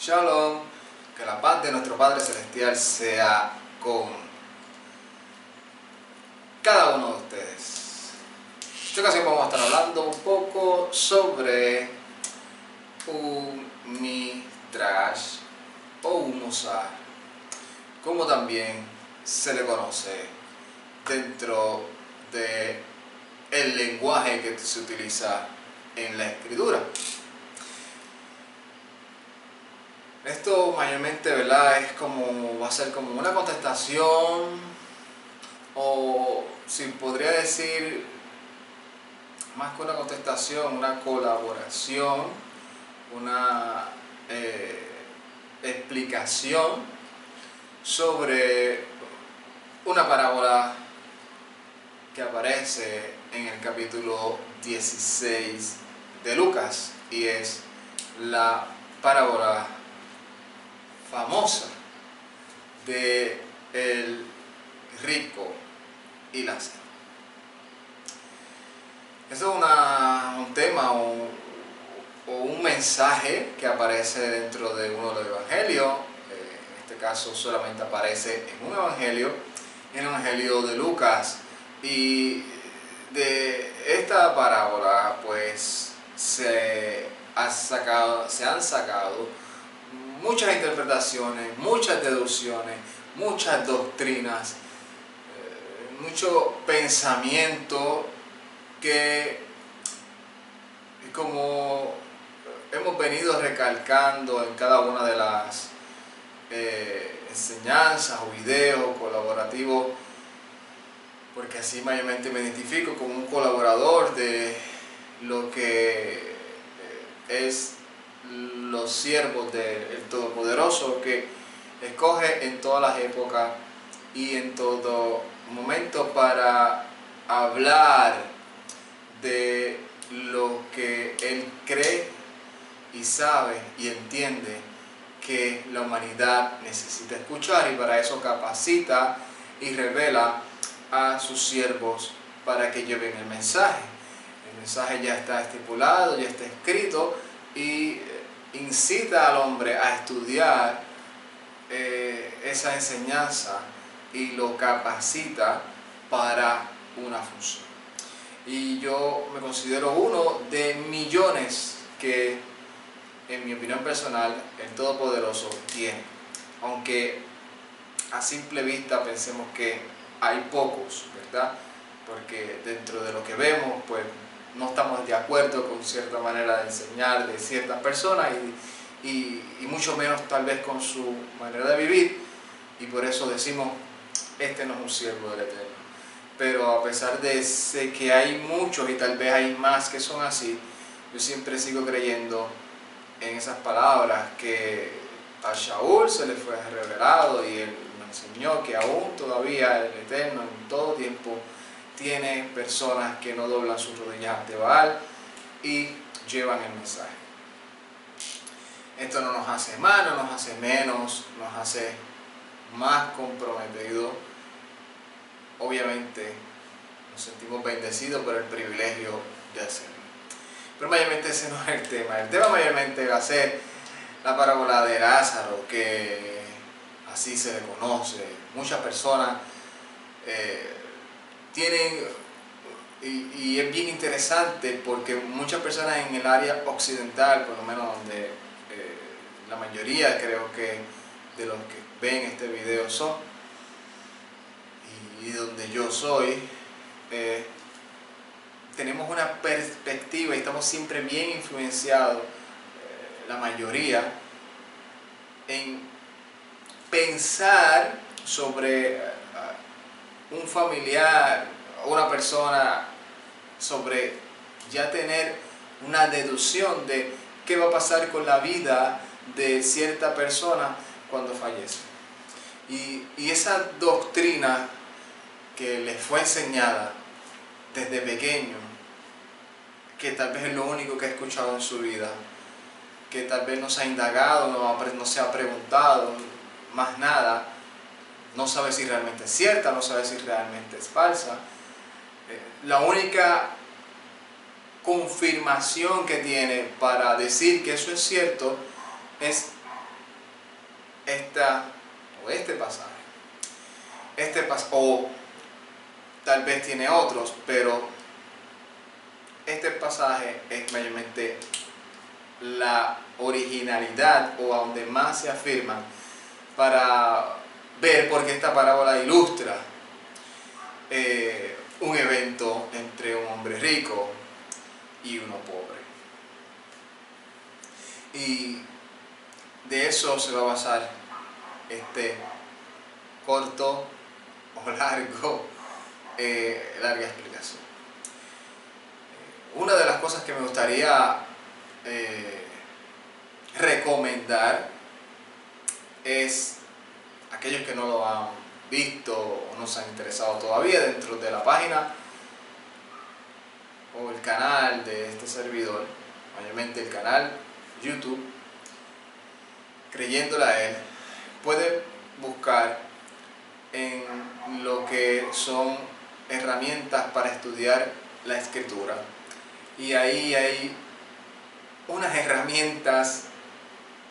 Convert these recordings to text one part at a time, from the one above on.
Shalom, que la paz de nuestro Padre Celestial sea con cada uno de ustedes. En esta ocasión vamos a estar hablando un poco sobre un midrash o un musar, como también se le conoce dentro de el lenguaje que se utiliza en la escritura. Esto mayormente, ¿verdad? Va a ser como una contestación, o si podría decir, más que una contestación, una colaboración, una explicación sobre una parábola que aparece en el capítulo 16 de Lucas, y es la parábola famosa de el rico y Lázaro. Esto es un tema o un mensaje que aparece dentro de uno de los evangelios. En este caso solamente aparece en un evangelio, en el evangelio de Lucas. Y de esta parábola pues se han sacado muchas interpretaciones, muchas deducciones, muchas doctrinas, mucho pensamiento que, como hemos venido recalcando en cada una de las enseñanzas o videos colaborativos, porque así mayormente me identifico como un colaborador de lo que es los siervos del Todopoderoso, que escoge en todas las épocas y en todo momento para hablar de lo que Él cree y sabe y entiende que la humanidad necesita escuchar, y para eso capacita y revela a sus siervos para que lleven el mensaje. El mensaje ya está estipulado, ya está escrito, y incita al hombre a estudiar esa enseñanza y lo capacita para una función. Y yo me considero uno de millones que, en mi opinión personal, el Todopoderoso tiene. Aunque a simple vista pensemos que hay pocos, ¿verdad? Porque dentro de lo que vemos, pues no estamos de acuerdo con cierta manera de enseñar de ciertas personas, y mucho menos tal vez con su manera de vivir, y por eso decimos, este no es un siervo del Eterno. Pero a pesar de que hay muchos y tal vez hay más que son así, yo siempre sigo creyendo en esas palabras que a Shaul se le fue revelado, y él nos enseñó que aún todavía el Eterno en todo tiempo tiene personas que no doblan sus rodillas ante Baal y llevan el mensaje. Esto no nos hace más, no nos hace menos, nos hace más comprometidos. Obviamente nos sentimos bendecidos por el privilegio de hacerlo. Pero mayormente ese no es el tema. El tema mayormente va a ser la parábola de Lázaro, que así se le conoce. Muchas personas tienen, y es bien interesante porque muchas personas en el área occidental, por lo menos donde la mayoría creo que de los que ven este video son, y donde yo soy, tenemos una perspectiva y estamos siempre bien influenciados, la mayoría, en pensar sobre un familiar o una persona, sobre ya tener una deducción de qué va a pasar con la vida de cierta persona cuando fallece. Y esa doctrina que les fue enseñada desde pequeño, que tal vez es lo único que ha escuchado en su vida, que tal vez no se ha indagado, no se ha preguntado más nada, no sabe si realmente es cierta, no sabe si realmente es falsa. La única confirmación que tiene para decir que eso es cierto es área o este pasaje, o tal vez tiene otros, pero este pasaje es mayormente la originalidad o a donde más se afirma para ver por qué esta parábola ilustra un evento entre un hombre rico y uno pobre. Y de eso se va a basar este corto o larga explicación. Una de las cosas que me gustaría recomendar es aquellos que no lo han visto o no se han interesado todavía dentro de la página o el canal de este servidor, mayormente el canal YouTube, Creyéndole a Él, puede buscar en lo que son herramientas para estudiar la Escritura, y ahí hay unas herramientas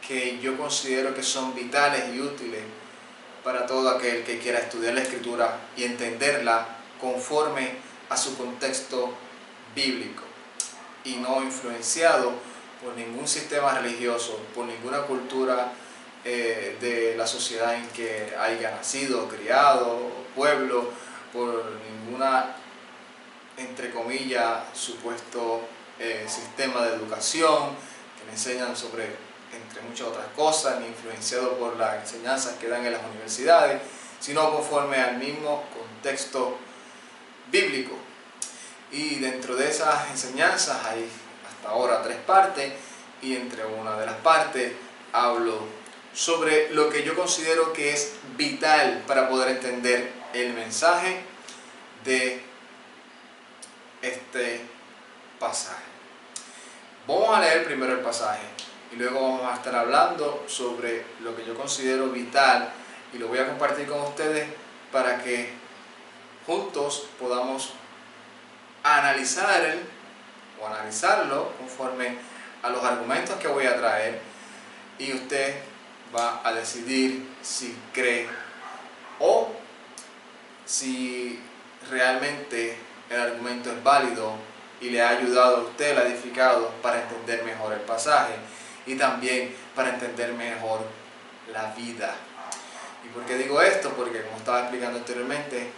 que yo considero que son vitales y útiles para todo aquel que quiera estudiar la Escritura y entenderla conforme a su contexto bíblico y no influenciado por ningún sistema religioso, por ninguna cultura de la sociedad en que haya nacido, criado, pueblo, por ninguna, entre comillas, supuesto sistema de educación que le enseñan sobre, entre muchas otras cosas, ni influenciado por las enseñanzas que dan en las universidades, sino conforme al mismo contexto bíblico. Y dentro de esas enseñanzas hay hasta ahora 3 partes, y entre una de las partes hablo sobre lo que yo considero que es vital para poder entender el mensaje de este pasaje. Vamos a leer primero el pasaje y luego vamos a estar hablando sobre lo que yo considero vital, y lo voy a compartir con ustedes para que juntos podamos analizarlo conforme a los argumentos que voy a traer, y usted va a decidir si cree o si realmente el argumento es válido y le ha ayudado a usted, le ha edificado para entender mejor el pasaje y también para entender mejor la vida. ¿Y por qué digo esto? Porque, como estaba explicando anteriormente,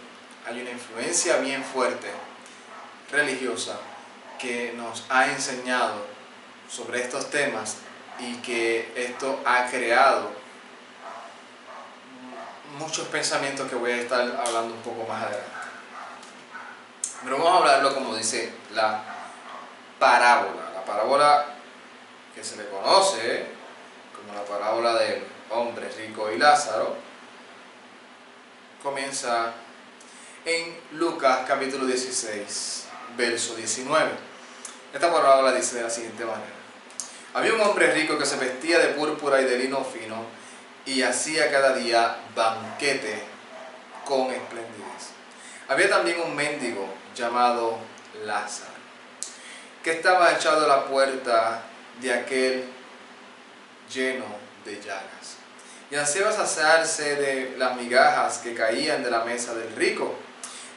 hay una influencia bien fuerte religiosa que nos ha enseñado sobre estos temas, y que esto ha creado muchos pensamientos que voy a estar hablando un poco más adelante. Pero vamos a hablarlo como dice la parábola que se le conoce como la parábola del hombre rico y Lázaro. Comienza en Lucas capítulo 16, verso 19. Esta parábola dice de la siguiente manera: había un hombre rico que se vestía de púrpura y de lino fino y hacía cada día banquete con esplendidez. Había también un mendigo llamado Lázaro, que estaba echado a la puerta de aquel lleno de llagas, y ansiaba saciarse de las migajas que caían de la mesa del rico,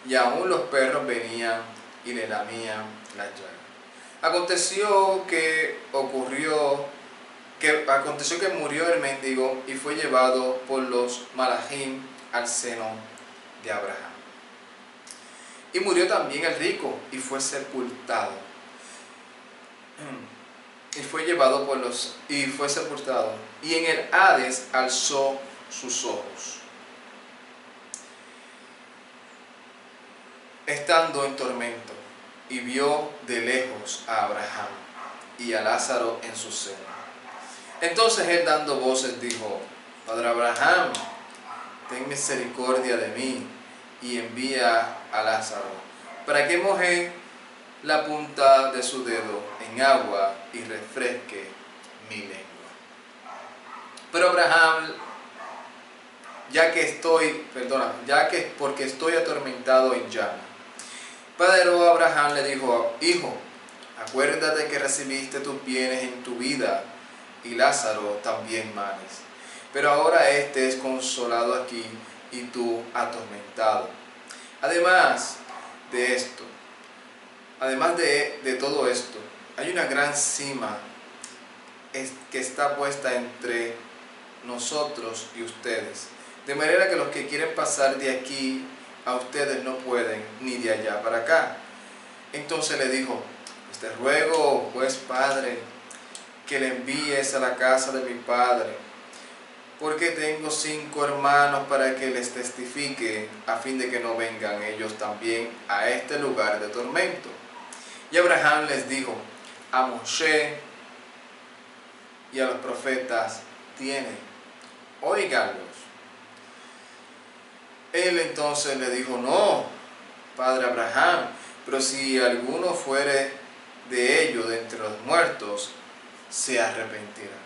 y aún los perros venían y le lamían las llagas. Aconteció que murió el mendigo y fue llevado por los malajim al seno de Abraham. Y murió también el rico y fue sepultado. Y fue sepultado. Y en el Hades alzó sus ojos, estando en tormento, y vio de lejos a Abraham y a Lázaro en su seno. Entonces él, dando voces, dijo: Padre Abraham, ten misericordia de mí, y envía a Lázaro para que moje la punta de su dedo en agua y refresque mi lengua. Pero Abraham, porque estoy atormentado en llama. Padre Abraham le dijo: Hijo, acuérdate que recibiste tus bienes en tu vida, y Lázaro también males. pero ahora éste es consolado aquí y tú atormentado. Además de esto, además de todo esto, hay una gran cima que está puesta entre nosotros y ustedes, de manera que los que quieren pasar de aquí a ustedes no pueden, ni de allá para acá. Entonces le dijo: pues te ruego, pues Padre, que le envíes a la casa de mi padre, porque tengo 5 hermanos, para que les testifique, a fin de que no vengan ellos también a este lugar de tormento. Y Abraham les dijo: a Moshe y a los profetas tienen, óiganlos. Él entonces le dijo: no, padre Abraham, pero si alguno fuere de ellos de entre los muertos, se arrepentirá.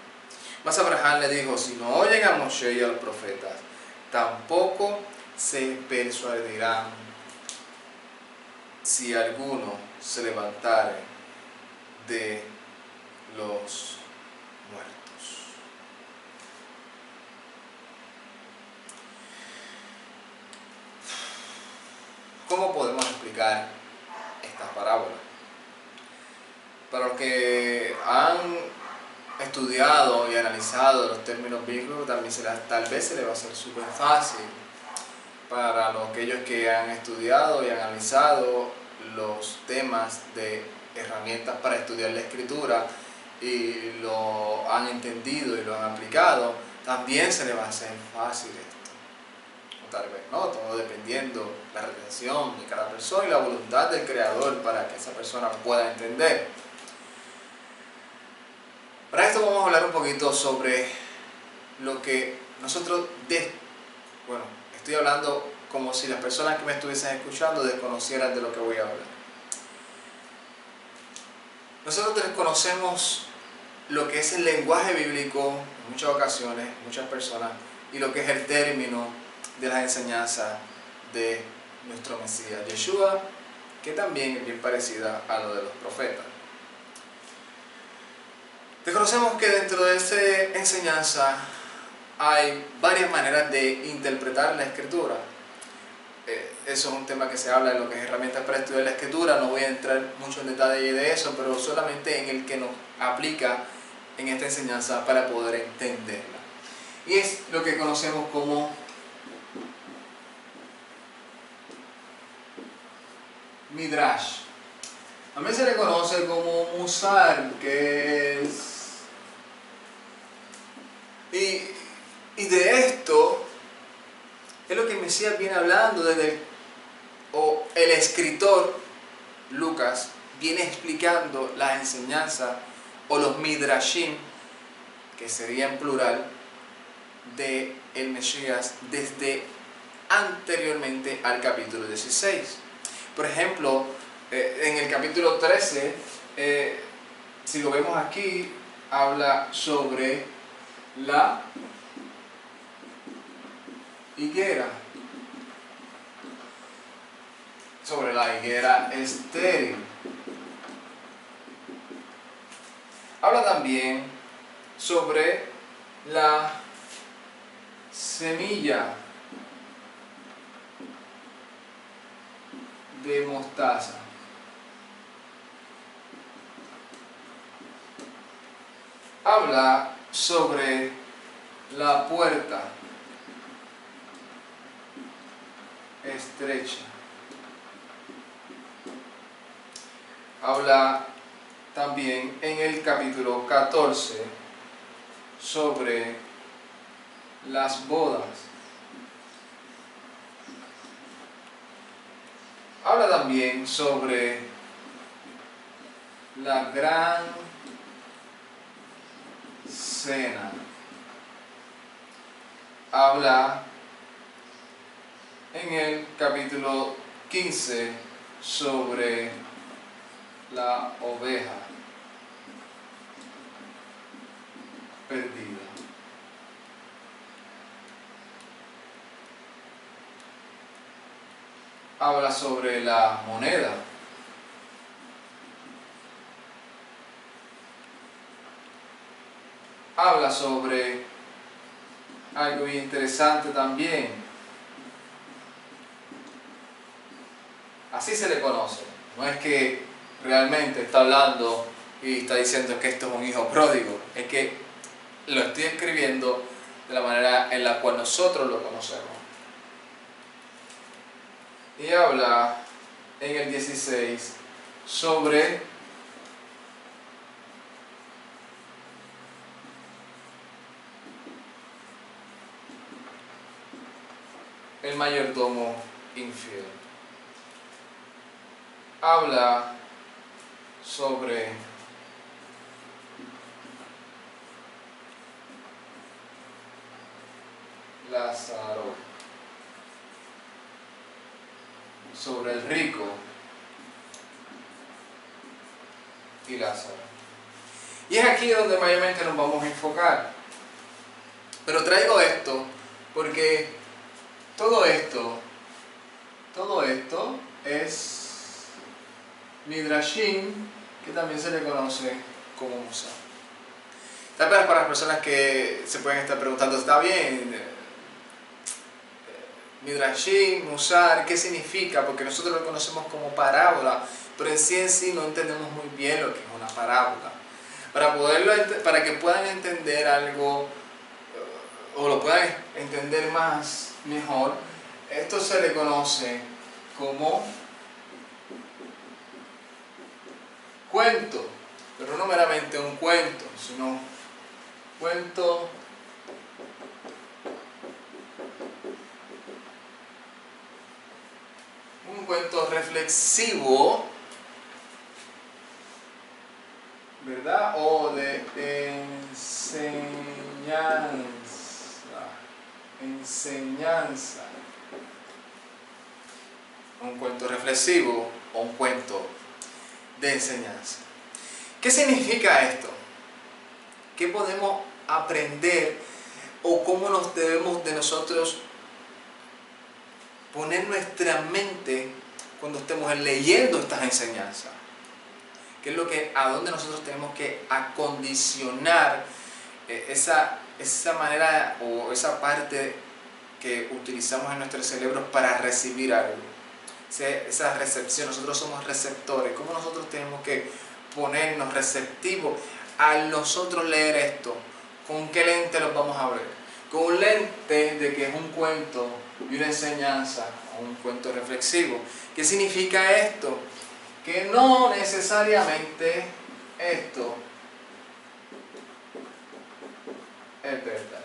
Mas Abraham le dijo: si no oyen a Moshe y a los profetas, tampoco se persuadirán, si alguno se levantare de los muertos. ¿Cómo podemos explicar estas parábolas? Para los que han estudiado y analizado los términos bíblicos, también tal vez se les va a hacer súper fácil. Para aquellos que han estudiado y analizado los temas de herramientas para estudiar la escritura y lo han entendido y lo han aplicado, también se les va a hacer fácil esto. O tal vez no, todo dependiendo la retención de cada persona y la voluntad del Creador para que esa persona pueda entender. Para esto vamos a hablar un poquito sobre lo que nosotros estoy hablando como si las personas que me estuviesen escuchando desconocieran de lo que voy a hablar. Nosotros desconocemos lo que es el lenguaje bíblico en muchas ocasiones, muchas personas, y lo que es el término de las enseñanzas de nuestro Mesías Yeshua, que también es bien parecida a lo de los profetas. Desconocemos que dentro de esa enseñanza hay varias maneras de interpretar la escritura. Eso es un tema que se habla en lo que es herramientas para estudiar la escritura. No voy a entrar mucho en detalle de eso, pero solamente en el que nos aplica en esta enseñanza para poder entenderla. Y es lo que conocemos como Midrash. También se le conoce como Musar, que es... Y de esto es lo que el Mesías viene hablando el escritor Lucas viene explicando las enseñanzas o los midrashim, que sería en plural, de el Mesías desde anteriormente al capítulo 16. Por ejemplo, en el capítulo 13, si lo vemos aquí, habla sobre la higuera, sobre la higuera estéril. Habla también sobre la semilla de mostaza. Habla sobre la puerta estrecha. Habla también en el capítulo 14 sobre las bodas. Habla también sobre la gran cena. Habla en el capítulo 15 sobre la oveja perdida. Habla sobre la moneda. Habla sobre algo bien interesante también. Así se le conoce. No es que realmente está hablando y está diciendo que esto es un hijo pródigo. Es que lo estoy escribiendo de la manera en la cual nosotros lo conocemos. Y habla en el 16 sobre el mayordomo infiel. Habla sobre Lázaro, sobre el rico y Lázaro. Y es aquí donde mayormente nos vamos a enfocar. Pero traigo esto porque todo esto es Midrashim, que también se le conoce como Musar. Tal vez para las personas que se pueden estar preguntando, ¿está bien? Midrashim, Musar, ¿qué significa? Porque nosotros lo conocemos como parábola, pero en sí no entendemos muy bien lo que es una parábola. Para que puedan entender algo o lo puedan entender mejor, esto se le conoce como cuento, pero no meramente un cuento, sino cuento un cuento reflexivo, ¿verdad? O de enseñanza. Un cuento reflexivo o un cuento de enseñanza. ¿Qué significa esto? ¿Qué podemos aprender o cómo nos debemos de nosotros poner nuestra mente cuando estemos leyendo estas enseñanzas? ¿Qué es a dónde nosotros tenemos que acondicionar esa manera o esa parte que utilizamos en nuestro cerebro para recibir algo? Esa recepción, nosotros somos receptores. ¿Cómo nosotros tenemos que ponernos receptivos al nosotros leer esto? ¿Con qué lente los vamos a ver? Con un lente de que es un cuento y una enseñanza, o un cuento reflexivo. ¿Qué significa esto? Que no necesariamente esto es verdad.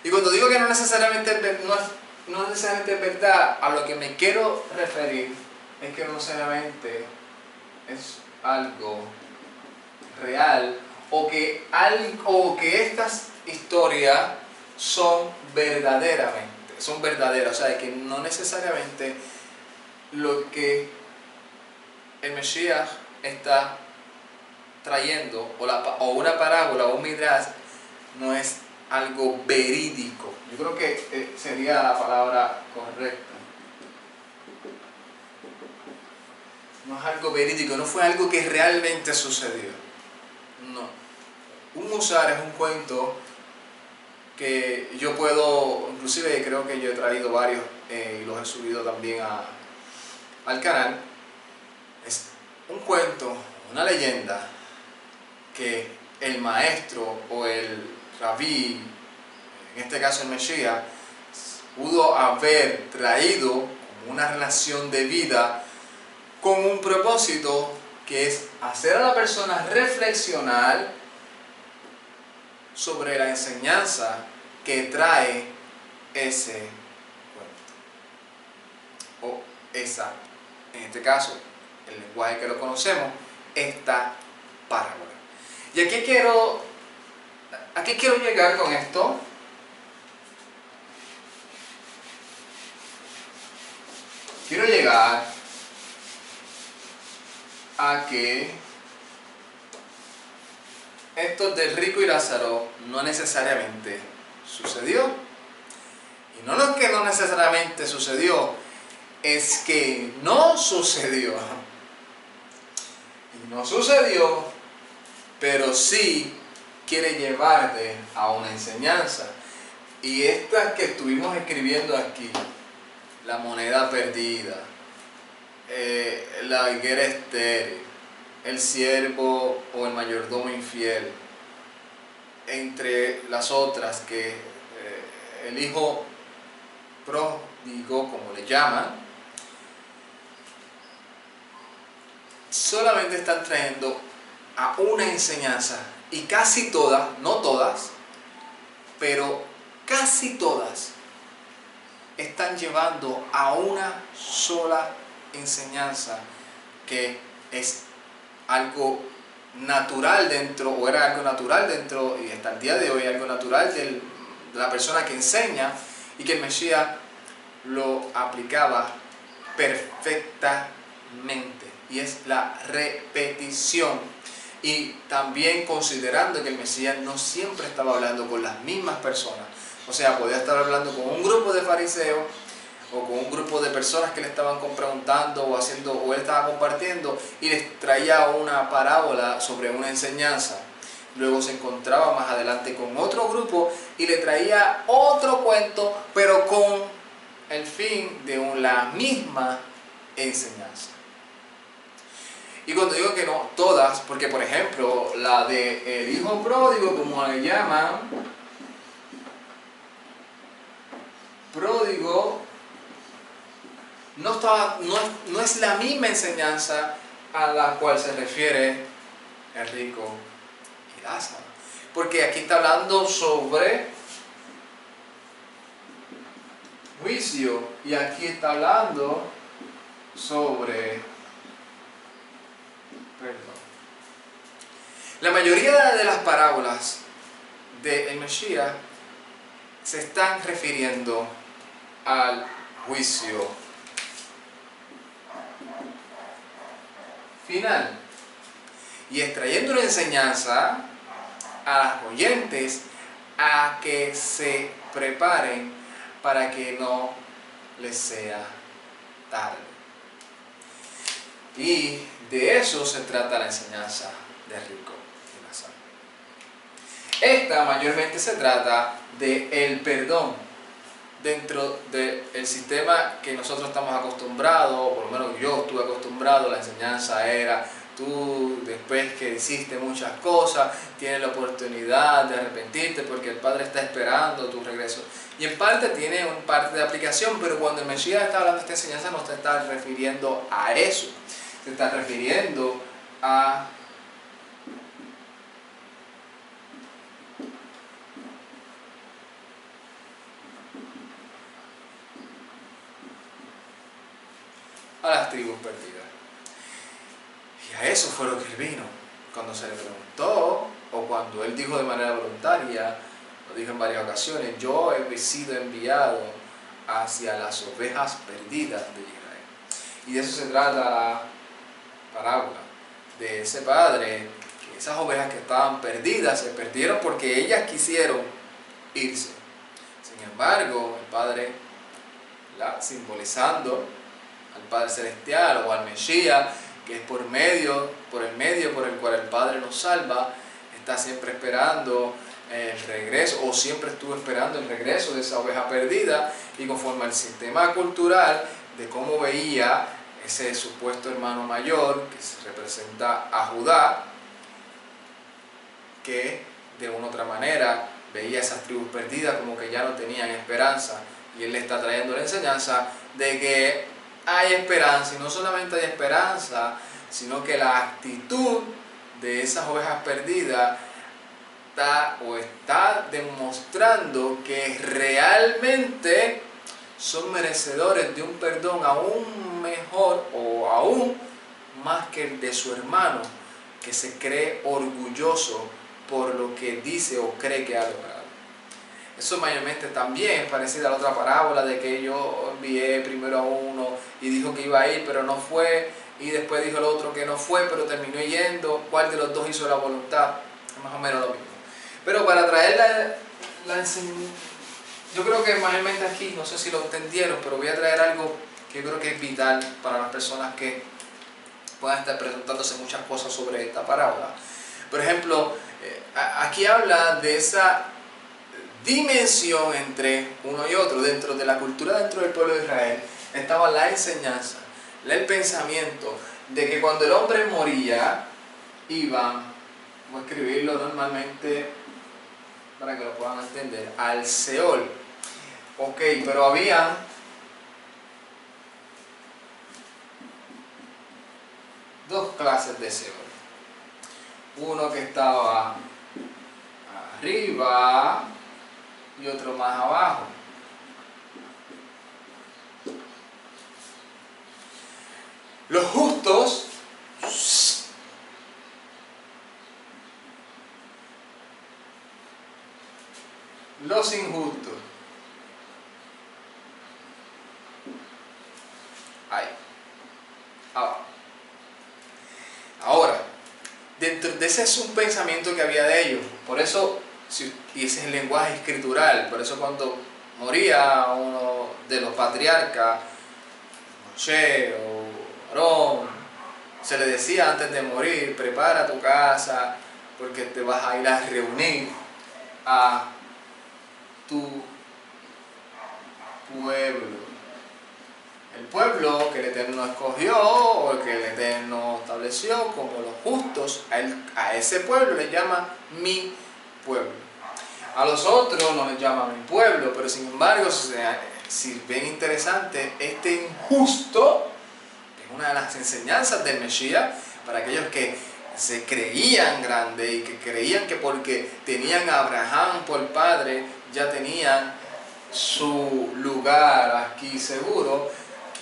Y cuando digo que no necesariamente es verdad, a lo que me quiero referir es que no necesariamente es algo real o que estas historias son verdaderas, o sea, que no necesariamente lo que el Mesías está trayendo o una parábola o un midrash no es algo verídico. Yo creo que sería la palabra correcta. No es algo verídico, no fue algo que realmente sucedió. No. Un musar es un cuento que yo puedo, inclusive creo que yo he traído varios y los he subido también al canal. Es un cuento, una leyenda que el maestro o el rabí, en este caso el Mesías, pudo haber traído como una relación de vida con un propósito que es hacer a la persona reflexionar sobre la enseñanza que trae ese cuento. O esa, en este caso, el lenguaje que lo conocemos, esta parábola. Y aquí quiero llegar con esto. Quiero llegar a que esto del rico y Lázaro no necesariamente sucedió. Y no lo que no necesariamente sucedió, es que no sucedió. Y no sucedió, pero sí quiere llevarte a una enseñanza. Y estas que estuvimos escribiendo aquí, la moneda perdida, la higuera estéril, el siervo o el mayordomo infiel, entre las otras que el hijo pródigo, como le llaman, solamente están trayendo a una enseñanza, y casi todas, no todas, pero casi todas están llevando a una sola enseñanza, que es algo natural dentro, o era algo natural dentro, y hasta el día de hoy algo natural de la persona que enseña, y que el Mesías lo aplicaba perfectamente, y es la repetición. Y también considerando que el Mesías no siempre estaba hablando con las mismas personas, o sea, podía estar hablando con un grupo de fariseos o con un grupo de personas que le estaban preguntando o haciendo, o él estaba compartiendo, y les traía una parábola sobre una enseñanza. Luego se encontraba más adelante con otro grupo y le traía otro cuento, pero con el fin de la misma enseñanza. Y cuando digo que no todas, porque por ejemplo la de el hijo pródigo, como le llaman, pródigo, no es la misma enseñanza a la cual se refiere el rico y Lázaro. Porque aquí está hablando sobre juicio, y aquí está hablando sobre perdón. La mayoría de las parábolas del Mesías se están refiriendo al juicio final, y extrayendo una enseñanza a los oyentes a que se preparen para que no les sea tarde. Y de eso se trata la enseñanza de rico y Lázaro. Esta mayormente se trata del perdón dentro del sistema que nosotros estamos acostumbrados, o por lo menos yo estuve acostumbrado. La enseñanza era: tú, después que hiciste muchas cosas, tienes la oportunidad de arrepentirte porque el Padre está esperando tu regreso. Y en parte tiene un parte de aplicación, pero cuando el Mesías está hablando de esta enseñanza no se está refiriendo a eso. Se está refiriendo a las tribus perdidas. Y a eso fue lo que él vino. Cuando se le preguntó, o cuando él dijo de manera voluntaria, lo dijo en varias ocasiones: yo he sido enviado hacia las ovejas perdidas de Israel. Y de eso se trata la parábola, de ese padre, que esas ovejas que estaban perdidas se perdieron porque ellas quisieron irse. Sin embargo, el Padre, simbolizando al Padre Celestial o al Mesías, que es por el medio por el cual el Padre nos salva, está siempre esperando el regreso, o siempre estuvo esperando el regreso de esa oveja perdida. Y conforme al sistema cultural de cómo veía ese supuesto hermano mayor, que se representa a Judá, que de una u otra manera veía esas tribus perdidas como que ya no tenían esperanza, y él le está trayendo la enseñanza de que hay esperanza, y no solamente hay esperanza, sino que la actitud de esas ovejas perdidas está demostrando que realmente son merecedores de un perdón aún mejor o aún más que el de su hermano, que se cree orgulloso por lo que dice o cree que ha logrado. Eso mayormente también es parecido a la otra parábola de que yo envié primero a uno y dijo que iba a ir pero no fue, y después dijo el otro que no fue pero terminó yendo. ¿Cuál de los dos hizo la voluntad? Es más o menos lo mismo. Pero para traer la enseñanza, yo creo que mayormente aquí, no sé si lo entendieron, pero voy a traer algo que yo creo que es vital para las personas que puedan estar preguntándose muchas cosas sobre esta parábola. Por ejemplo, aquí habla de esa dimensión entre uno y otro. Dentro de la cultura, dentro del pueblo de Israel, estaba la enseñanza, el pensamiento de que cuando el hombre moría, iba, voy a escribirlo normalmente para que lo puedan entender, al Seol. Ok, pero había dos clases de Seol. Uno que estaba arriba y otro más abajo. Los justos los injustos. Ahí. Abajo. Ahora, dentro de ese es un pensamiento que había de ellos. Por eso, y ese es el lenguaje escritural, por eso cuando moría uno de los patriarcas, Moshe o Aarón, se le decía antes de morir: prepara tu casa porque te vas a ir a reunir a tu pueblo. El pueblo que el Eterno escogió o que el Eterno estableció como los justos, a ese pueblo le llama mi pueblo. A los otros no les llama mi pueblo, pero sin embargo, si ven interesante, este injusto, que es una de las enseñanzas del Mesías, para aquellos que se creían grandes y que creían que porque tenían a Abraham por padre, ya tenían su lugar aquí seguro.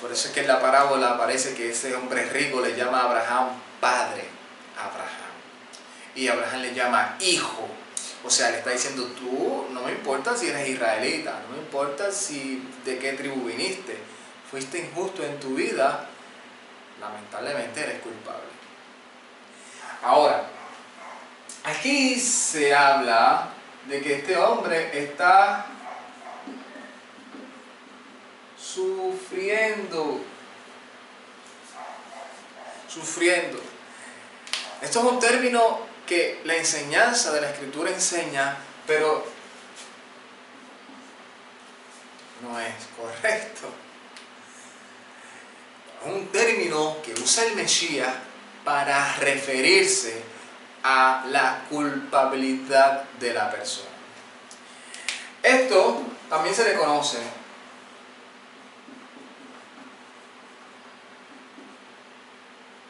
Por eso es que en la parábola aparece que ese hombre rico le llama a Abraham padre, Abraham. Y Abraham le llama hijo. O sea, le está diciendo: tú, no me importa si eres israelita, no me importa de qué tribu viniste, fuiste injusto en tu vida, lamentablemente eres culpable. Ahora, aquí se habla de que este hombre está sufriendo. Esto es un término que la enseñanza de la Escritura enseña, pero no es correcto. Es un término que usa el Mesías para referirse a la culpabilidad de la persona. Esto también se le conoce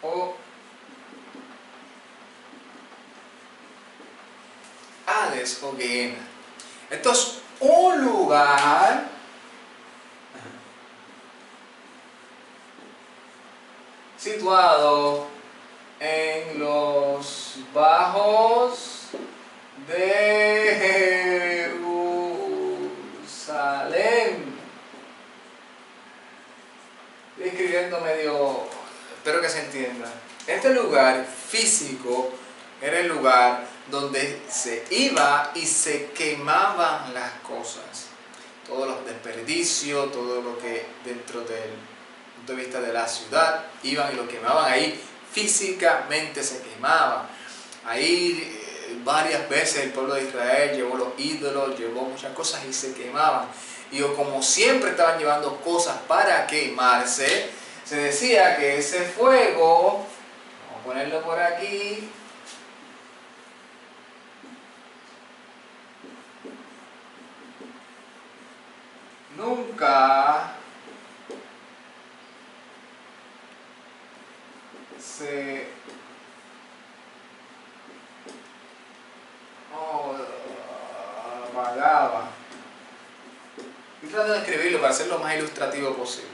o Hades o Gehenna. Esto es un lugar situado en los bajos de Jerusalén. Estoy escribiendo medio, espero que se entienda. Este lugar físico era el lugar donde se iba y se quemaban las cosas. Todos los desperdicios, todo lo que dentro del punto de vista de la ciudad iban y lo quemaban ahí. Físicamente se quemaba. Ahí varias veces el pueblo de Israel llevó los ídolos, llevó muchas cosas y se quemaban. Y como siempre estaban llevando cosas para quemarse, se decía que ese fuego, vamos a ponerlo por aquí, nunca se apagaba. Estoy tratando de escribirlo para hacerlo lo más ilustrativo posible.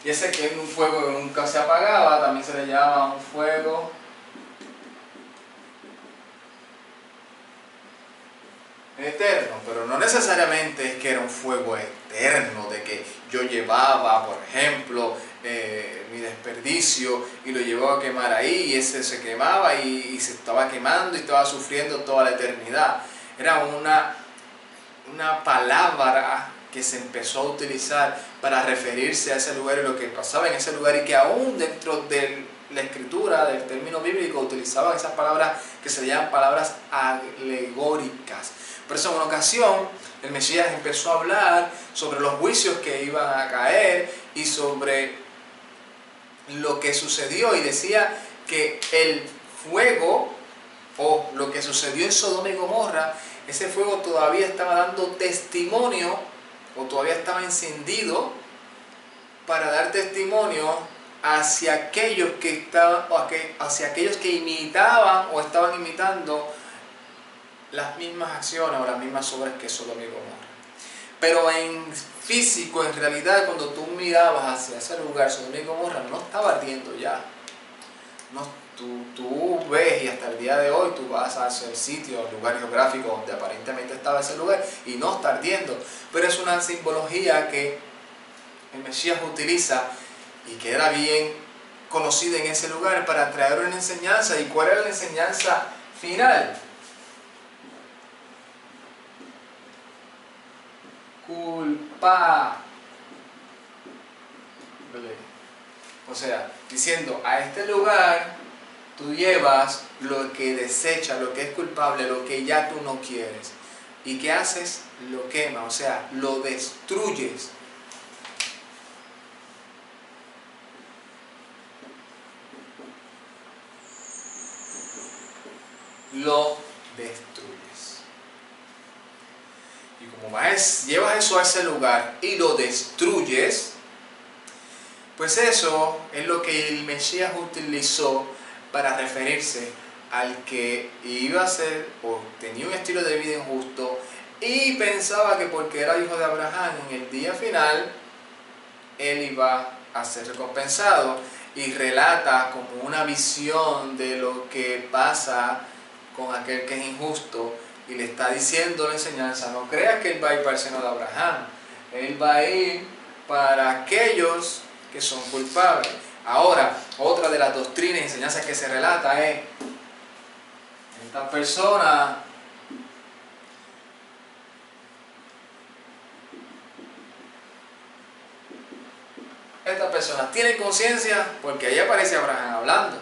Y ese que es un fuego que nunca se apagaba, también se le llama un fuego eterno, pero no necesariamente es que era un fuego eterno, de que yo llevaba, por ejemplo, mi desperdicio y lo llevaba a quemar ahí y ese se quemaba y se estaba quemando y estaba sufriendo toda la eternidad. Era una palabra que se empezó a utilizar para referirse a ese lugar y lo que pasaba en ese lugar, y que aún dentro del la escritura, del término bíblico, utilizaban esas palabras que se llaman palabras alegóricas. Por eso en una ocasión el Mesías empezó a hablar sobre los juicios que iban a caer y sobre lo que sucedió, y decía que el fuego, o lo que sucedió en Sodoma y Gomorra, ese fuego todavía estaba dando testimonio, o todavía estaba encendido para dar testimonio hacia aquellos que hacia aquellos que imitaban o estaban imitando las mismas acciones o las mismas obras que Sodoma y Gomorra. Pero en físico, en realidad, cuando tú mirabas hacia ese lugar, Sodoma y Gomorra no estaba ardiendo ya. No, tú ves, y hasta el día de hoy tú vas hacia el sitio, al lugar geográfico donde aparentemente estaba ese lugar, y no está ardiendo. Pero es una simbología que el Mesías utiliza y que era bien conocida en ese lugar para traer una enseñanza. ¿Y cuál era la enseñanza final? Culpable. O sea, diciendo, a este lugar tú llevas lo que desecha, lo que es culpable, lo que ya tú no quieres. ¿Y qué haces? Lo quemas, o sea, lo destruyes. Lo destruyes. Y como llevas eso a ese lugar y lo destruyes, pues eso es lo que el Mesías utilizó para referirse al que iba a ser o tenía un estilo de vida injusto y pensaba que porque era hijo de Abraham, en el día final él iba a ser recompensado, y relata como una visión de lo que pasa con aquel que es injusto, y le está diciendo la enseñanza: no creas que él va a ir para el seno de Abraham, él va a ir para aquellos que son culpables. Ahora, otra de las doctrinas y enseñanzas que se relata es: esta persona tiene conciencia, porque ahí aparece Abraham hablando.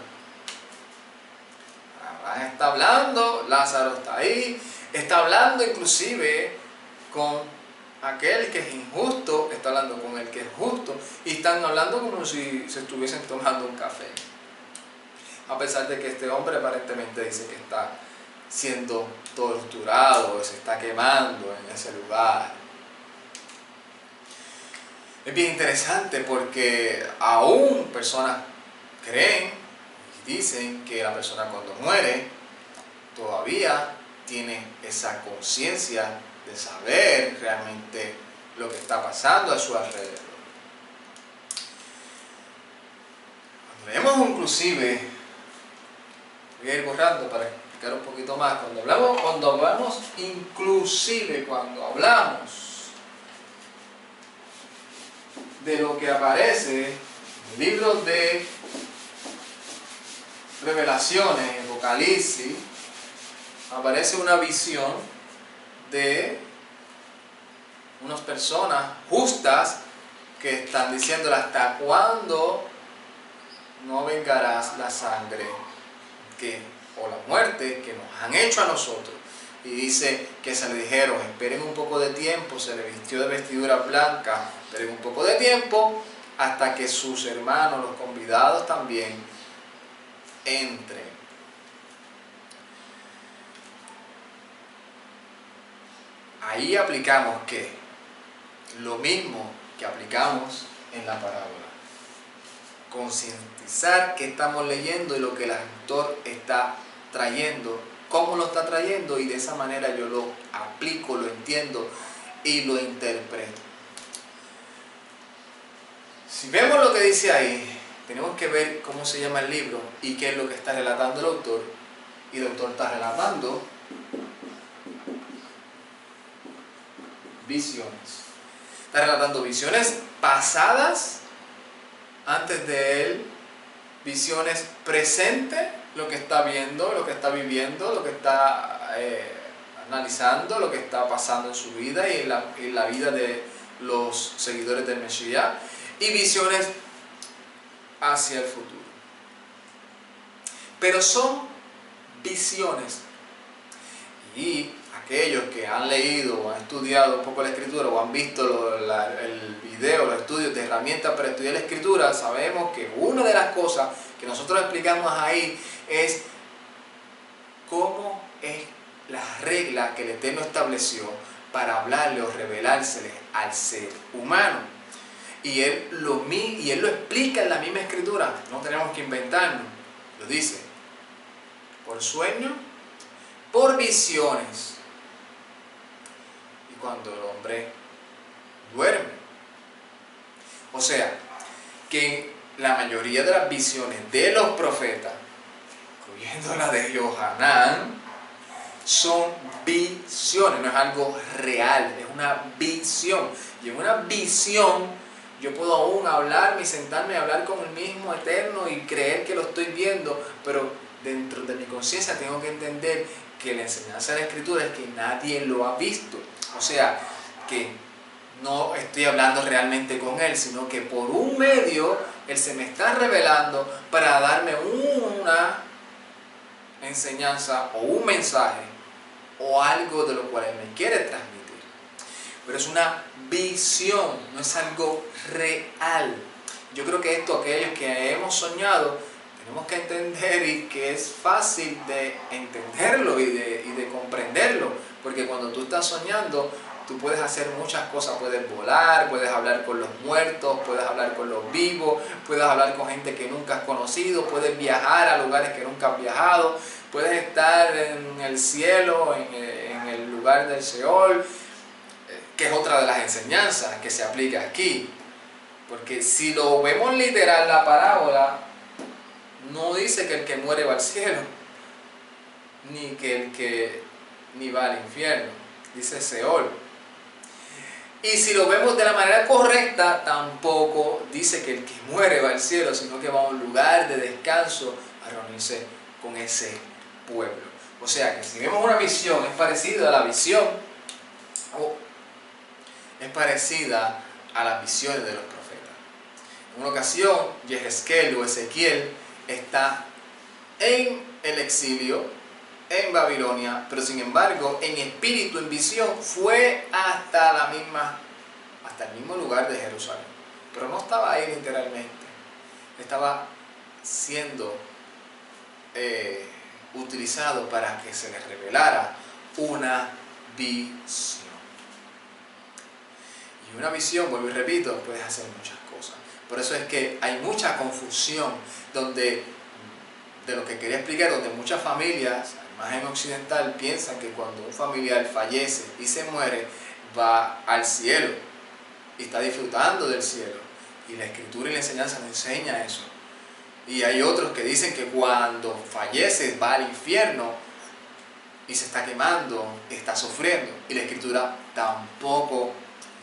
Abraham está hablando, Lázaro está ahí, está hablando inclusive con aquel que es injusto, está hablando con el que es justo, y están hablando como si se estuviesen tomando un café. A pesar de que este hombre aparentemente dice que está siendo torturado, se está quemando en ese lugar. Es bien interesante porque aún personas creen y dicen que la persona cuando muere todavía tiene esa conciencia de saber realmente lo que está pasando a su alrededor. Cuando leemos inclusive, voy a ir borrando para explicar un poquito más, cuando hablamos de lo que aparece en el libro de Revelaciones, en Apocalipsis, aparece una visión de unas personas justas que están diciéndole: ¿hasta cuándo no vengarás la sangre o la muerte que nos han hecho a nosotros? Y dice que se le dijeron: esperen un poco de tiempo. Se le vistió de vestidura blanca, esperen un poco de tiempo hasta que sus hermanos, los convidados también, entren. Ahí aplicamos ¿qué? Lo mismo que aplicamos en la parábola. Concientizar qué estamos leyendo y lo que el autor está trayendo, cómo lo está trayendo, y de esa manera yo lo aplico, lo entiendo y lo interpreto. Si vemos lo que dice ahí, tenemos que ver cómo se llama el libro y qué es lo que está relatando el autor. Y el autor está relatando visiones. Está relatando visiones pasadas antes de él, visiones presentes, lo que está viendo, lo que está viviendo, lo que está analizando, lo que está pasando en su vida y en la vida de los seguidores del Mesías, y visiones hacia el futuro. pero son visiones. Y aquellos que han leído o han estudiado un poco la Escritura o han visto el video, los estudios de herramientas para estudiar la Escritura, sabemos que una de las cosas que nosotros explicamos ahí es cómo es la regla que el Eterno estableció para hablarle o revelársele al ser humano. Y él lo explica en la misma Escritura, no tenemos que inventarlo. Lo dice, por sueño, por visiones. Y cuando el hombre duerme. O sea, que la mayoría de las visiones de los profetas, incluyendo la de Johanán, son visiones, no es algo real, es una visión. Y en una visión yo puedo aún hablarme y sentarme a hablar con el mismo Eterno y creer que lo estoy viendo, pero dentro de mi conciencia tengo que entender que la enseñanza de la Escritura es que nadie lo ha visto. O sea, que no estoy hablando realmente con Él, sino que por un medio Él se me está revelando para darme una enseñanza o un mensaje o algo de lo cual Él me quiere transmitir. Pero es una visión, no es algo real. Yo creo que esto, aquellos que hemos soñado, tenemos que entender y que es fácil de entenderlo y de comprenderlo, porque cuando tú estás soñando, tú puedes hacer muchas cosas, puedes volar, puedes hablar con los muertos, puedes hablar con los vivos, puedes hablar con gente que nunca has conocido, puedes viajar a lugares que nunca has viajado, puedes estar en el cielo, en el lugar del Seol, que es otra de las enseñanzas que se aplica aquí. Porque si lo vemos literal, la parábola no dice que el que muere va al cielo, ni que el que ni va al infierno, dice Seol. Y si lo vemos de la manera correcta, tampoco dice que el que muere va al cielo, sino que va a un lugar de descanso a reunirse con ese pueblo. O sea que si vemos una visión, es parecida a la visión, es parecida a las visiones de los profetas. En una ocasión, Yehezkel o Ezequiel está en el exilio, en Babilonia, pero sin embargo, en espíritu, en visión, fue hasta el mismo lugar de Jerusalén. Pero no estaba ahí literalmente, estaba siendo utilizado para que se les revelara una visión. Y una visión, vuelvo y repito, puedes hacer muchas cosas. Por eso es que hay mucha confusión de lo que quería explicar, donde muchas familias, además en occidental, piensan que cuando un familiar fallece y se muere, va al cielo y está disfrutando del cielo. Y la Escritura y la enseñanza nos enseña eso. Y hay otros que dicen que cuando fallece va al infierno y se está quemando, está sufriendo. Y la Escritura tampoco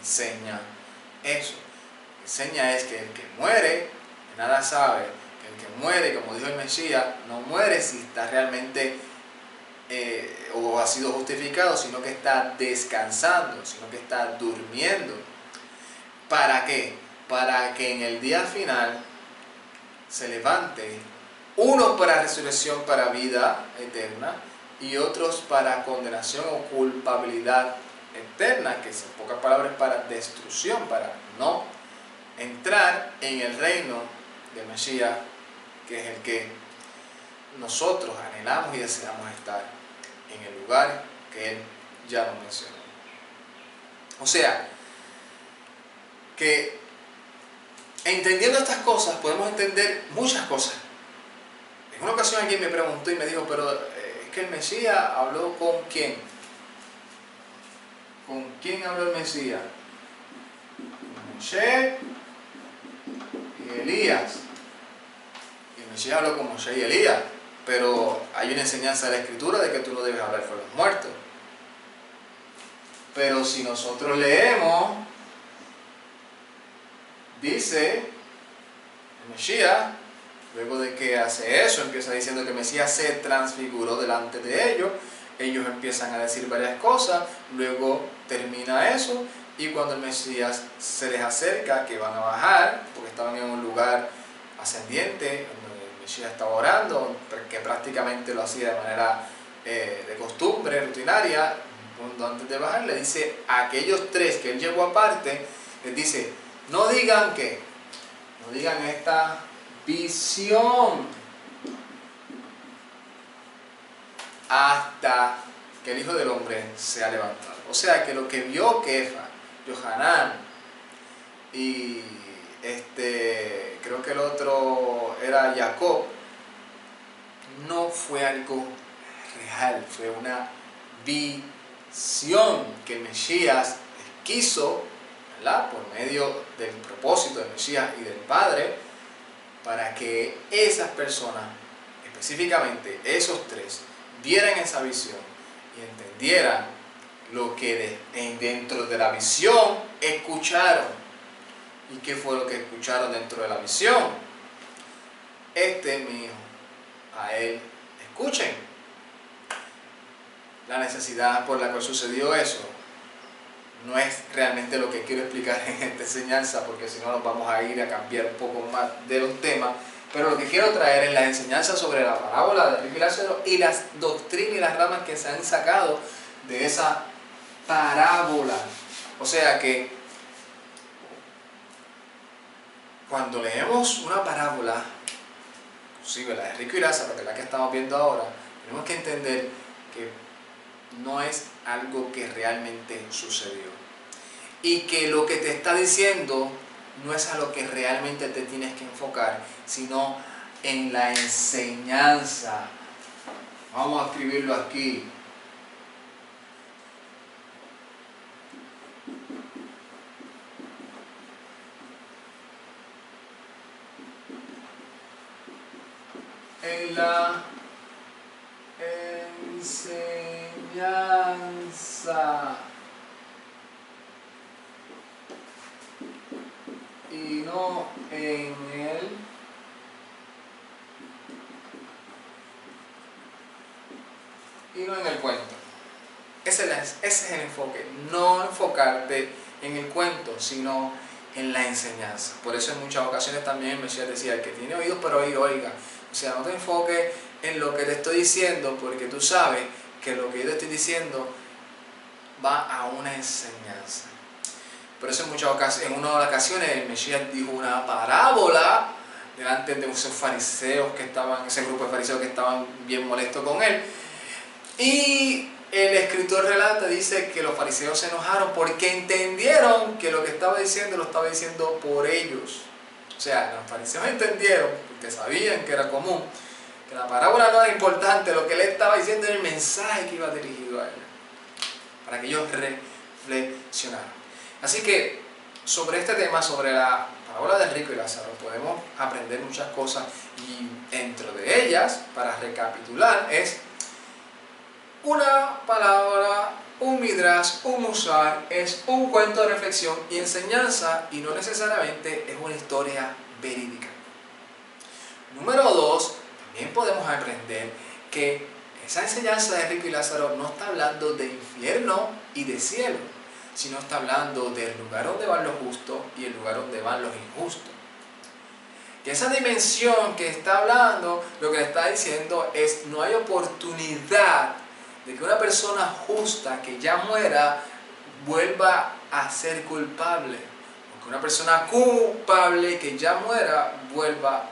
enseña eso. Enseña es que el que muere, que nada sabe, que el que muere, como dijo el Mesías, no muere si está realmente o ha sido justificado, sino que está descansando, sino que está durmiendo. ¿Para qué? Para que en el día final se levante, unos para resurrección, para vida eterna, y otros para condenación o culpabilidad eterna, que en pocas palabras para destrucción, para no entrar en el reino de Mesías, que es el que nosotros anhelamos y deseamos estar en el lugar que Él ya nos mencionó. O sea, que entendiendo estas cosas podemos entender muchas cosas. En una ocasión alguien me preguntó y me dijo, pero es que el Mesías habló ¿con quién? ¿Con quién habló el Mesías? Con Moshe y Elías. Y el Mesías habló con Moshe y Elías, pero hay una enseñanza de la Escritura de que tú no debes hablar con los muertos. Pero si nosotros leemos, dice el Mesías, luego de que hace eso, empieza diciendo que el Mesías se transfiguró delante de ellos. Ellos empiezan a decir varias cosas, luego termina eso, y cuando el Mesías se les acerca, que van a bajar, porque estaban en un lugar ascendiente, Mesías estaba orando, que prácticamente lo hacía de manera de costumbre, rutinaria, antes de bajar, le dice a aquellos tres que él llevó aparte, les dice, no digan que, no digan esta visión hasta que el Hijo del Hombre sea levantado. O sea que lo que vio Kefa, Johanán y creo que el otro era Jacob, no fue algo real, fue una visión que Mesías quiso, ¿verdad?, por medio del propósito del Mesías y del Padre, para que esas personas, específicamente esos tres, vieran esa visión y entendieran lo que dentro de la visión escucharon. ¿Y qué fue lo que escucharon dentro de la visión? Este es mi hijo, a él escuchen. La necesidad por la cual sucedió eso no es realmente lo que quiero explicar en esta enseñanza, porque si no nos vamos a ir a cambiar un poco más de los temas. Pero lo que quiero traer es la enseñanza sobre la parábola de rico y Lázaro y las doctrinas y las ramas que se han sacado de esa parábola. O sea que cuando leemos una parábola, inclusive la de rico y Lázaro, que es la que estamos viendo ahora, tenemos que entender que no es algo que realmente sucedió. Y que lo que te está diciendo no es a lo que realmente te tienes que enfocar, sino en la enseñanza. Vamos a escribirlo aquí. En la enseñanza y no en el cuento. Ese es el enfoque, no enfocarte en el cuento, sino en la enseñanza. Por eso en muchas ocasiones también el Mesías decía, el que tiene oídos para oír, oiga. O sea, no te enfoques en lo que te estoy diciendo, porque tú sabes que lo que yo te estoy diciendo va a una enseñanza. Por eso en muchas ocasiones, en una de las ocasiones, el Mesías dijo una parábola delante de esos fariseos que estaban, ese grupo de fariseos que estaban bien molestos con él. Y el escritor relata, dice que los fariseos se enojaron porque entendieron que lo que estaba diciendo lo estaba diciendo por ellos. O sea, los fariseos entendieron, porque sabían que era común, que la parábola no era importante, lo que él estaba diciendo era el mensaje que iba dirigido a ellos, para que ellos reflexionaran. Así que sobre este tema, sobre la parábola del rico y Lázaro, podemos aprender muchas cosas, y dentro de ellas, para recapitular, es una palabra, un midrash, un musar, es un cuento de reflexión y enseñanza, y no necesariamente es una historia verídica. Número 2, también podemos aprender que esa enseñanza de rico y Lázaro no está hablando de infierno y de cielo, sino está hablando del lugar donde van los justos y el lugar donde van los injustos. Que esa dimensión que está hablando, lo que le está diciendo es, no hay oportunidad de que una persona justa que ya muera vuelva a ser culpable, o que una persona culpable que ya muera vuelva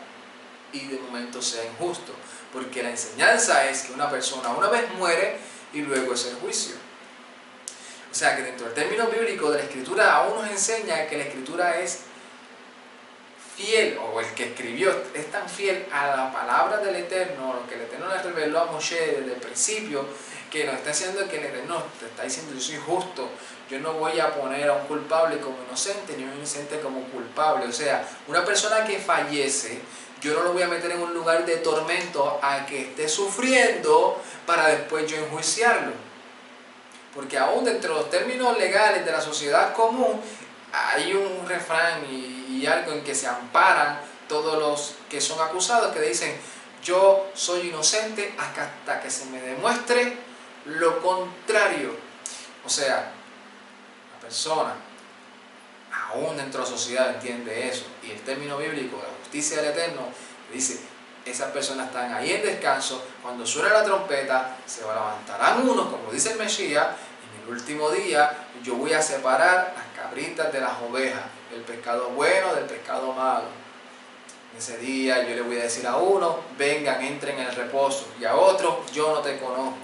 y de momento sea injusto, porque la enseñanza es que una persona una vez muere y luego es el juicio. O sea que dentro del término bíblico de la Escritura aún nos enseña que la Escritura es fiel, o el que escribió es tan fiel a la palabra del Eterno, lo que el Eterno le reveló a Moshe desde el principio, que nos está diciendo que el Eterno te está diciendo, yo soy justo, yo no voy a poner a un culpable como inocente, ni a un inocente como culpable. O sea, una persona que fallece, yo no lo voy a meter en un lugar de tormento a que esté sufriendo para después yo enjuiciarlo. Porque aún dentro de los términos legales de la sociedad común, hay un refrán y algo en que se amparan todos los que son acusados, que dicen, yo soy inocente hasta que se me demuestre lo contrario. O sea, la persona, aún dentro de la sociedad, entiende eso. Y el término bíblico de la justicia del Eterno dice, esas personas están ahí en descanso. Cuando suene la trompeta, se levantarán unos, como dice el Mesías, en el último día yo voy a separar las cabritas de las ovejas, el pescado bueno del pescado malo. En ese día yo le voy a decir a uno, vengan, entren en el reposo, y a otro, yo no te conozco.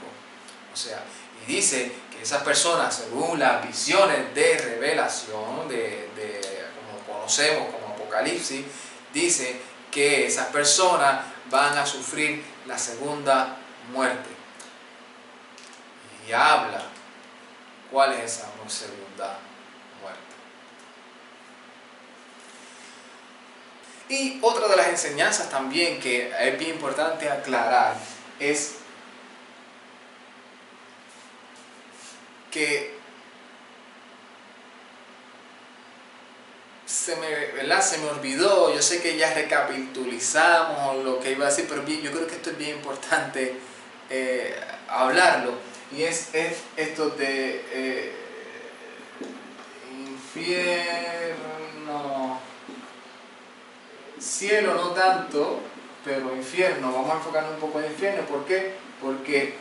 O sea, y dice que esas personas, según las visiones de revelación, como conocemos como Apocalipsis, dice que esas personas van a sufrir la segunda muerte. Y habla cuál es esa segunda muerte. Y otra de las enseñanzas también que es bien importante aclarar es que se me olvidó, yo sé que ya recapitulizamos lo que iba a decir, pero bien, yo creo que esto es bien importante hablarlo, y es esto de infierno, cielo no tanto, pero infierno, vamos a enfocarnos un poco en el infierno. ¿Por qué? Porque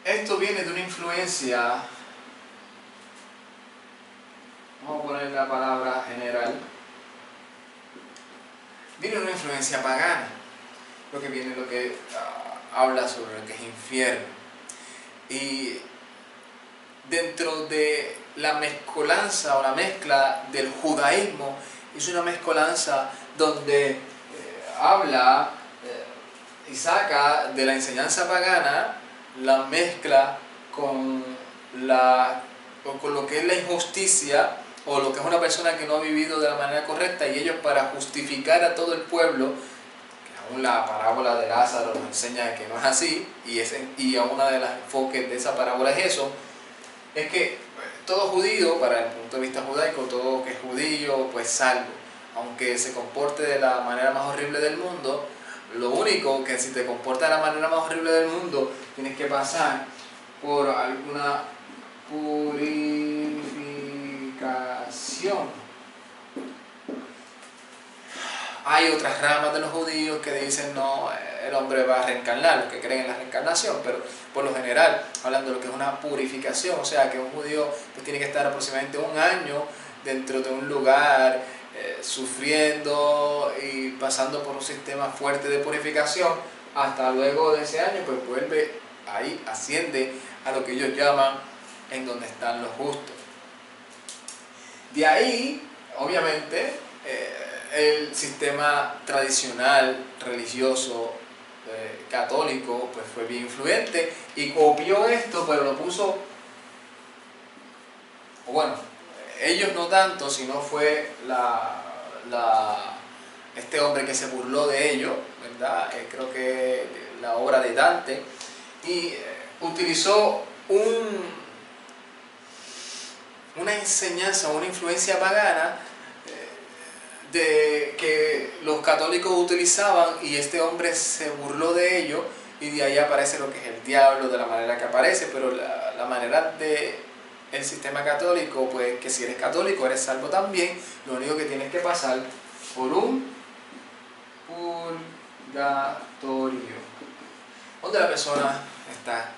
esto viene de una influencia, vamos a poner la palabra general, viene de una influencia pagana, lo que habla sobre lo que es infierno. Y dentro de la mezcolanza o la mezcla del judaísmo, es una mezcolanza donde habla y saca de la enseñanza pagana la mezcla con lo que es la injusticia, o lo que es una persona que no ha vivido de la manera correcta, y ellos, para justificar a todo el pueblo, que aún la parábola de Lázaro nos enseña que no es así, y a una de las enfoques de esa parábola es eso, es que todo judío, para el punto de vista judaico, todo que es judío, pues salvo, aunque se comporte de la manera más horrible del mundo. Lo único que, si te comportas de la manera más horrible del mundo, tienes que pasar por alguna purificación. Hay otras ramas de los judíos que dicen no, el hombre va a reencarnar, los que creen en la reencarnación, pero por lo general, hablando de lo que es una purificación, o sea que un judío pues tiene que estar aproximadamente un año dentro de un lugar, sufriendo y pasando por un sistema fuerte de purificación, hasta luego de ese año pues vuelve, ahí asciende a lo que ellos llaman en donde están los justos. De ahí, obviamente, el sistema tradicional religioso católico pues fue bien influente y copió esto, pero lo puso, o bueno, ellos no tanto, sino fue este hombre que se burló de ellos, ¿verdad? Creo que la obra de Dante, y utilizó una enseñanza, una influencia pagana que los católicos utilizaban, y este hombre se burló de ello, y de ahí aparece lo que es el diablo de la manera que aparece. Pero la manera de el sistema católico, pues que si eres católico eres salvo también, lo único que tienes que pasar por un purgatorio donde la persona está,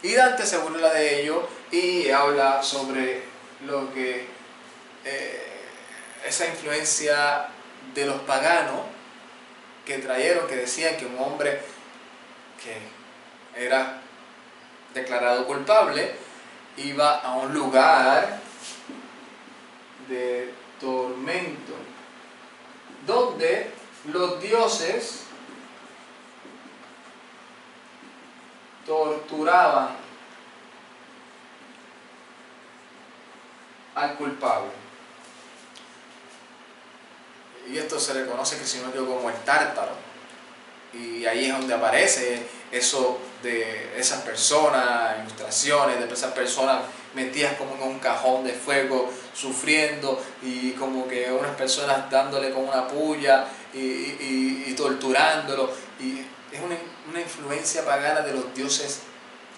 y Dante se burla de ello y habla sobre lo que esa influencia de los paganos que trajeron, que decían que un hombre que era declarado culpable iba a un lugar de tormento donde los dioses torturaban al culpable. Y esto se le conoce, que si no me equivoco, como el Tártaro. Y ahí es donde aparece eso de esas personas, ilustraciones de esas personas metidas como en un cajón de fuego, sufriendo, y como que unas personas dándole con una puya y torturándolo. Y es una influencia pagana de los dioses,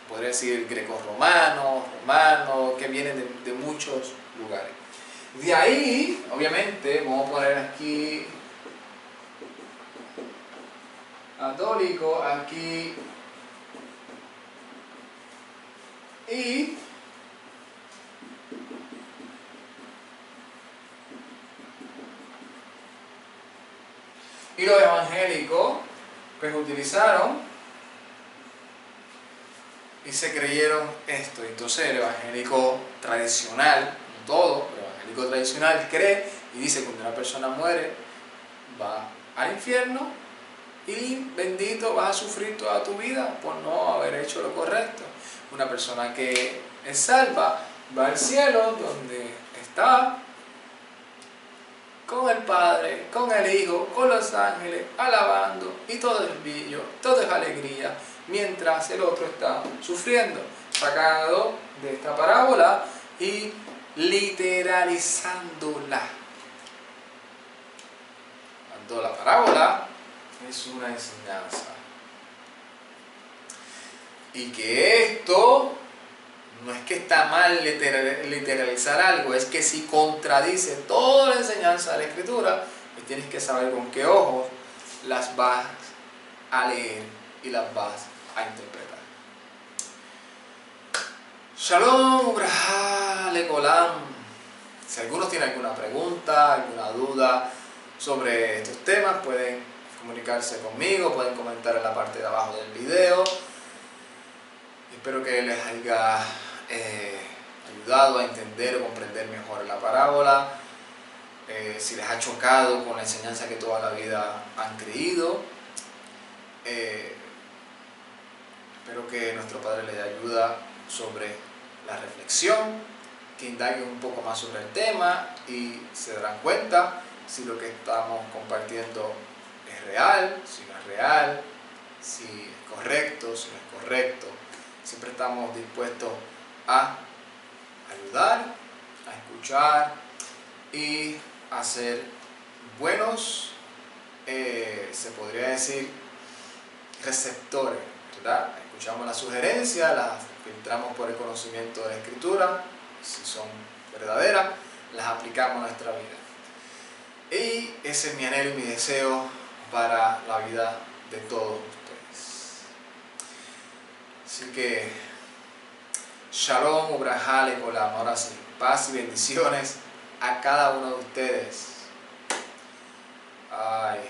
podría decir greco-romanos, romanos, que vienen de muchos lugares. De ahí, obviamente, vamos a poner aquí católico, aquí y los evangélicos pues utilizaron y se creyeron esto. Entonces el evangélico tradicional, no todo, pero el evangélico tradicional cree y dice que cuando una persona muere va al infierno y bendito vas a sufrir toda tu vida por no haber hecho lo correcto. Una persona que es salva va al cielo donde está con el Padre, con el Hijo, con los ángeles, alabando, y todo es brillo, todo es alegría, mientras el otro está sufriendo. Sacado de esta parábola y literalizándola. Cuando la parábola es una enseñanza. Y que esto no es que está mal literalizar algo, es que si contradice toda la enseñanza de la Escritura, pues tienes que saber con qué ojos las vas a leer y las vas a interpretar. Shalom, Ubrajá, Legolam. Si algunos tienen alguna pregunta, alguna duda sobre estos temas, pueden comunicarse conmigo, pueden comentar en la parte de abajo del video. Espero que les haya ayudado a entender o comprender mejor la parábola. Si les ha chocado con la enseñanza que toda la vida han creído, espero que nuestro Padre les ayude sobre la reflexión, que indaguen un poco más sobre el tema y se darán cuenta si lo que estamos compartiendo es real, si no es real, si es correcto, si no es correcto. Siempre estamos dispuestos a ayudar, a escuchar y a ser buenos, se podría decir, receptores, ¿verdad? Escuchamos las sugerencias, las filtramos por el conocimiento de la Escritura, si son verdaderas, las aplicamos a nuestra vida. Y ese es mi anhelo y mi deseo para la vida de todos ustedes. Así que, Shalom, Ubrajá, Legolam. Ahora sí, paz y bendiciones a cada uno de ustedes. Ay,